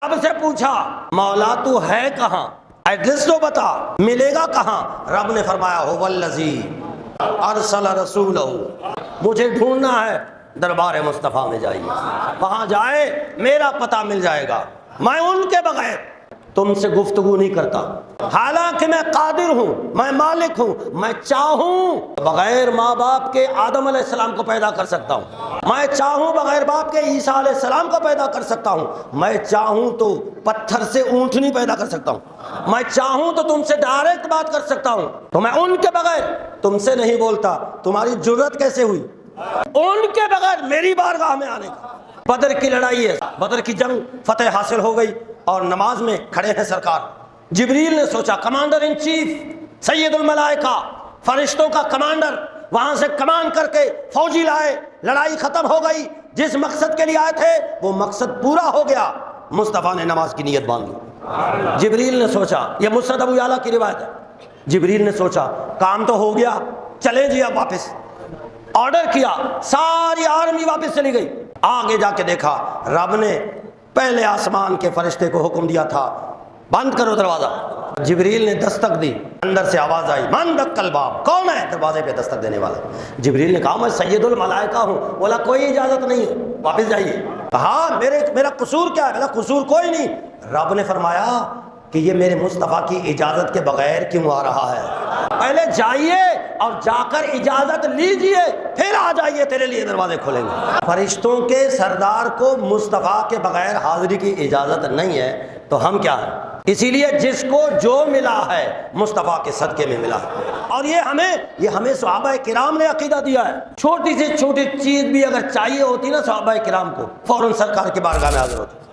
اب سے پوچھا مولا تو ہے کہاں، ایڈریس تو بتا، ملے گا کہاں؟ رب نے فرمایا هو الذی ارسل رسولہ، مجھے ڈھونڈنا ہے، دربار مصطفیٰ میں جائیے، وہاں جائے میرا پتہ مل جائے گا، میں ان کے بغیر تم سے گفتگو نہیں کرتا، حالانکہ میں قادر ہوں، میں مالک ہوں، میں چاہوں بغیر ماں باپ کے آدم علیہ السلام کو پیدا کر سکتا ہوں، میں چاہوں بغیر باپ کے عیسیٰ علیہ السلام کو پیدا کر سکتا ہوں، میں چاہوں تو پتھر سے اونٹنی پیدا کر سکتا ہوں، میں چاہوں تو تم سے ڈائریکٹ بات کر سکتا ہوں، تو میں ان کے بغیر تم سے نہیں بولتا، تمہاری جرت کیسے ہوئی ان کے بغیر میری بارگاہ میں آنے کا؟ بدر کی لڑائی ہے، بدر کی جنگ فتح حاصل ہو گئی اور نماز میں کھڑے ہیں سرکار، جبریل نے سوچا کمانڈر ان چیف سید الملائکہ، فرشتوں کا کمانڈر، وہاں سے کمان کر کے فوجی لائے، لڑائی ختم ہو گئی، جس مقصد کے لیے آئے تھے وہ مقصد پورا ہو گیا، مصطفیٰ نے نماز کی نیت باندھ لی۔ جبریل نے سوچا، یہ مسند ابو یعلا کی روایت ہے، جبریل نے سوچا کام تو ہو گیا، چلیں جی اب واپس، آرڈر کیا، ساری آرمی واپس چلی گئی۔ آگے جا کے دیکھا رب نے پہلے آسمان کے فرشتے کو حکم دیا تھا بند کرو دروازہ، جبریل نے دستک دی، اندر سے آواز آئی من دق الباب، کون ہے دروازے پہ دستک دینے والا؟ جبریل نے کہا میں سید الملائکہ ہوں۔ بولا کوئی اجازت نہیں ہے، واپس جائیے۔ کہا میرا قصور کیا ہے؟ بولا قصور کوئی نہیں۔ رب نے فرمایا کہ یہ میرے مصطفیٰ کی اجازت کے بغیر کیوں آ رہا ہے؟ پہلے جائیے اور جا کر اجازت لیجئے، پھر آ جائیے، تیرے لیے دروازے کھولیں گے۔ فرشتوں کے سردار کو مصطفیٰ کے بغیر حاضری کی اجازت نہیں ہے، تو ہم کیا ہیں؟ اسی لیے جس کو جو ملا ہے مصطفیٰ کے صدقے میں ملا ہے، اور یہ ہمیں صحابہ کرام نے عقیدہ دیا ہے۔ چھوٹی سے چھوٹی چیز بھی اگر چاہیے ہوتی نا صحابہ کرام کو، فوراً سرکار کی بارگاہ میں حاضر ہوتے۔